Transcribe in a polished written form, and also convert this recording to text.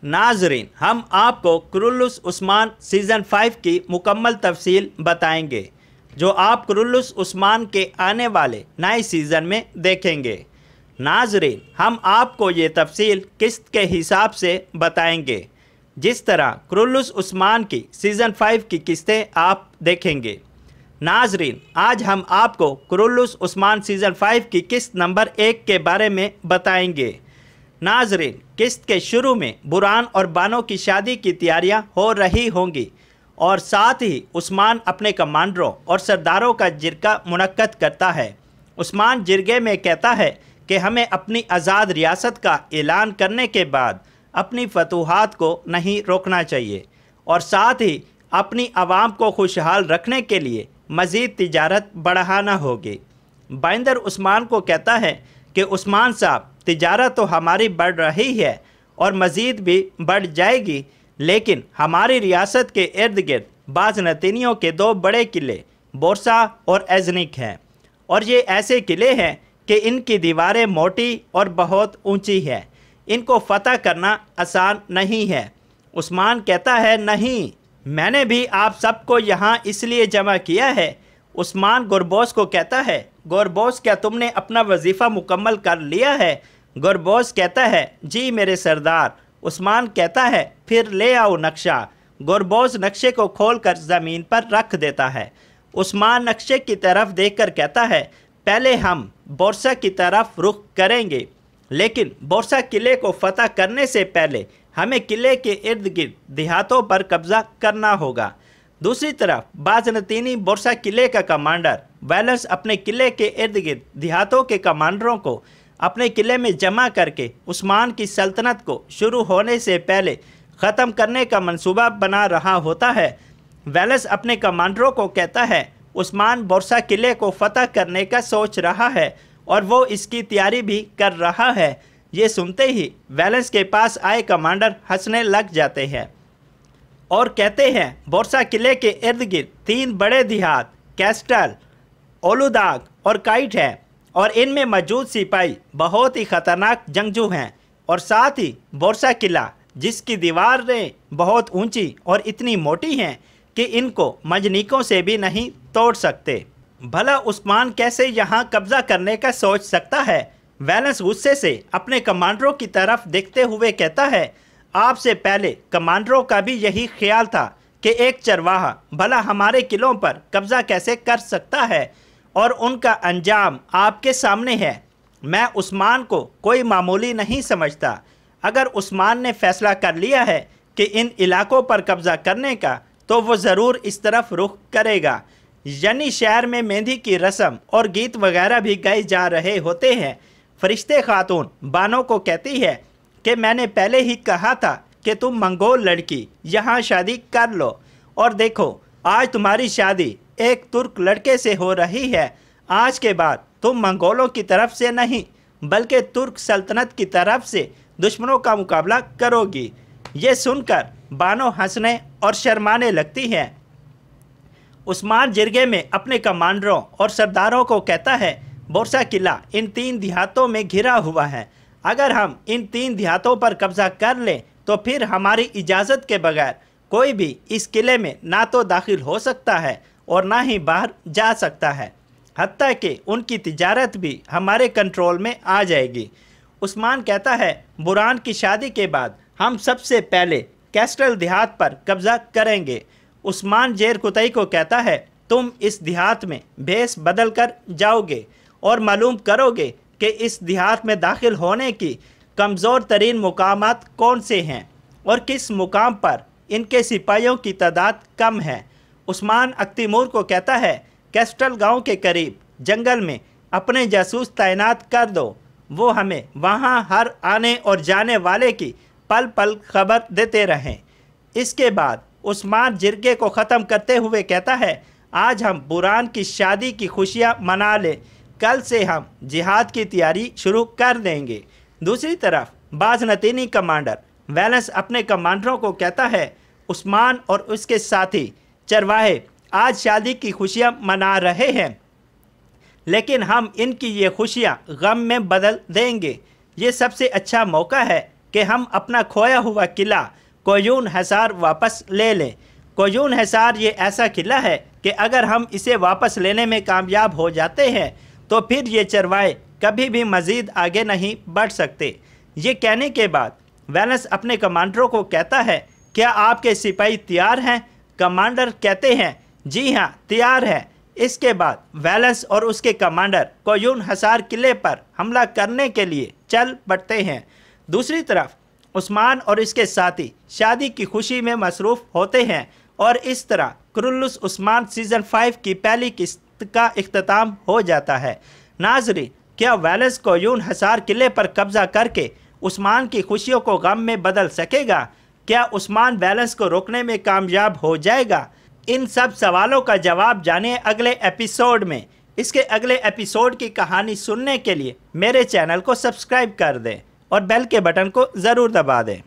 नाजरीन, हम आपको कुरुल्लुस उस्मान सीज़न 5 की मुकम्मल तफसील बताएंगे जो आप कुरुल्लुस उस्मान के आने वाले नए सीज़न में देखेंगे। नाजरीन, हम आपको ये तफसील किस्त के हिसाब से बताएंगे जिस तरह कुरुल्लुस उस्मान की सीज़न 5 की किस्तें आप देखेंगे। नाजरीन, आज हम आपको कुरुल्लुस उस्मान सीज़न 5 की किस्त नंबर 1 के बारे में बताएंगे। नाजरीन, किस्त के शुरू में बुरहान और बानो की शादी की तैयारियां हो रही होंगी और साथ ही उस्मान अपने कमांडरों और सरदारों का जिरगा मुनक्कद करता है। उस्मान जिरगे में कहता है कि हमें अपनी आज़ाद रियासत का ऐलान करने के बाद अपनी फतूहात को नहीं रोकना चाहिए और साथ ही अपनी आवाम को खुशहाल रखने के लिए मज़ीद तिजारत बढ़ाना होगी। बाइंदर उस्मान को कहता है कि उस्मान साहब, तिजारत तो हमारी बढ़ रही है और मज़ीद भी बढ़ जाएगी, लेकिन हमारी रियासत के इर्द गिर्द बाज़नतीनियों के 2 बड़े किले बोरसा और एजनिक हैं और ये ऐसे किले हैं कि इनकी दीवारें मोटी और बहुत ऊंची हैं। इनको फ़तह करना आसान नहीं है। उस्मान कहता है, नहीं, मैंने भी आप सबको यहाँ इसलिए जमा किया है। उस्मान गोरबोस को कहता है, गोरबोस, क्या तुमने अपना वजीफ़ा मुकम्मल कर लिया है? गोरबोस कहता है, जी मेरे सरदार। उस्मान कहता है, फिर ले आओ नक्शा। गोरबोस नक्शे को खोलकर ज़मीन पर रख देता है। उस्मान नक्शे की तरफ देखकर कहता है, पहले हम बोरसा की तरफ रुख करेंगे, लेकिन बोरसा किले को फतह करने से पहले हमें किले के इर्द गिर्द देहातों पर कब्ज़ा करना होगा। दूसरी तरफ बाज़नतीनी बोरसा किले का कमांडर वैलेंस अपने किले के इर्द गिर्द देहातों के कमांडरों को अपने किले में जमा करके उस्मान की सल्तनत को शुरू होने से पहले ख़त्म करने का मंसूबा बना रहा होता है। वैलेंस अपने कमांडरों को कहता है, उस्मान बोरसा किले को फतह करने का सोच रहा है और वो इसकी तैयारी भी कर रहा है। ये सुनते ही वैलेंस के पास आए कमांडर हंसने लग जाते हैं और कहते हैं, बोरसा किले के इर्द गिर्द 3 बड़े देहात कैस्टल, ओलुदाग और काइट हैं और इनमें मौजूद सिपाही बहुत ही ख़तरनाक जंगजू हैं और साथ ही बोरसा किला जिसकी दीवारें बहुत ऊंची और इतनी मोटी हैं कि इनको मंजनीकों से भी नहीं तोड़ सकते। भला उस्मान कैसे यहाँ कब्ज़ा करने का सोच सकता है? वैलेंस गुस्से से अपने कमांडरों की तरफ देखते हुए कहता है, आपसे पहले कमांडरों का भी यही ख्याल था कि एक चरवाहा भला हमारे किलों पर कब्ज़ा कैसे कर सकता है और उनका अंजाम आपके सामने है। मैं उस्मान को कोई मामूली नहीं समझता। अगर उस्मान ने फैसला कर लिया है कि इन इलाकों पर कब्ज़ा करने का, तो वो ज़रूर इस तरफ रुख करेगा। यानी शहर में मेहंदी की रस्म और गीत वगैरह भी गाए जा रहे होते हैं। फरिश्ते खातून बानो को कहती है कि मैंने पहले ही कहा था कि तुम मंगोल लड़की यहाँ शादी कर लो और देखो, आज तुम्हारी शादी एक तुर्क लड़के से हो रही है। आज के बाद तुम मंगोलों की तरफ से नहीं बल्कि तुर्क सल्तनत की तरफ से दुश्मनों का मुकाबला करोगी। ये सुनकर बानो हंसने और शर्माने लगती है। उस्मान जिरगे में अपने कमांडरों और सरदारों को कहता है, बोरसा किला इन 3 देहातों में घिरा हुआ है। अगर हम इन 3 देहातों पर कब्ज़ा कर लें तो फिर हमारी इजाज़त के बगैर कोई भी इस किले में ना तो दाखिल हो सकता है और ना ही बाहर जा सकता है। हत्ता कि उनकी तिजारत भी हमारे कंट्रोल में आ जाएगी। उस्मान कहता है, बुरहान की शादी के बाद हम सबसे पहले कैस्टल देहात पर कब्ज़ा करेंगे। उस्मान जेर कुतई को कहता है, तुम इस देहात में भेस बदल कर जाओगे और मालूम करोगे कि इस देहात में दाखिल होने की कमज़ोर तरीन मुकामात कौन से हैं और किस मुकाम पर इनके सिपाहियों की तादाद कम है। उस्मान अख्तिमूर को कहता है, कैस्टल गांव के करीब जंगल में अपने जासूस तैनात कर दो। वो हमें वहां हर आने और जाने वाले की पल पल खबर देते रहें। इसके बाद उस्मान जिरगे को ख़त्म करते हुए कहता है, आज हम बुरहान की शादी की खुशियां मना लें, कल से हम जिहाद की तैयारी शुरू कर देंगे। दूसरी तरफ बाज़नतीनी कमांडर वैलेंस अपने कमांडरों को कहता है, उस्मान और उसके साथी चरवाहे आज शादी की खुशियां मना रहे हैं, लेकिन हम इनकी ये खुशियां गम में बदल देंगे। ये सबसे अच्छा मौका है کہ ہم اپنا کھویا ہوا قلعہ قیون حصار واپس لے لیں۔ قیون حصار یہ ایسا قلعہ ہے کہ اگر ہم اسے واپس لینے میں کامیاب ہو جاتے ہیں تو پھر یہ چرواہے کبھی بھی مزید آگے نہیں بڑھ سکتے۔ یہ کہنے کے بعد ویلنس اپنے کمانڈروں کو کہتا ہے، کیا آپ کے سپاہی تیار ہیں؟ کمانڈر کہتے ہیں، جی ہاں تیار ہے۔ اس کے بعد ویلنس اور اس کے کمانڈر قیون حصار قلعے پر حملہ کرنے کے لیے چل پڑتے ہیں۔ دوسری طرف عثمان اور اس کے ساتھی شادی کی خوشی میں مصروف ہوتے ہیں اور اس طرح کرولوس عثمان سیزن 5 کی پہلی قسط کا اختتام ہو جاتا ہے۔ ناظرین، کیا ویلنس قیون حصار قلعے پر قبضہ کر کے عثمان کی خوشیوں کو غم میں بدل سکے گا؟ کیا عثمان ویلنس کو روکنے میں کامیاب ہو جائے گا؟ ان سب سوالوں کا جواب جانیں اگلے ایپیسوڈ میں۔ اس کے اگلے ایپیسوڈ کی کہانی سننے کے لیے میرے چینل کو سبسکرائب کر دیں اور بیل کے بٹن کو ضرور دبا دیں۔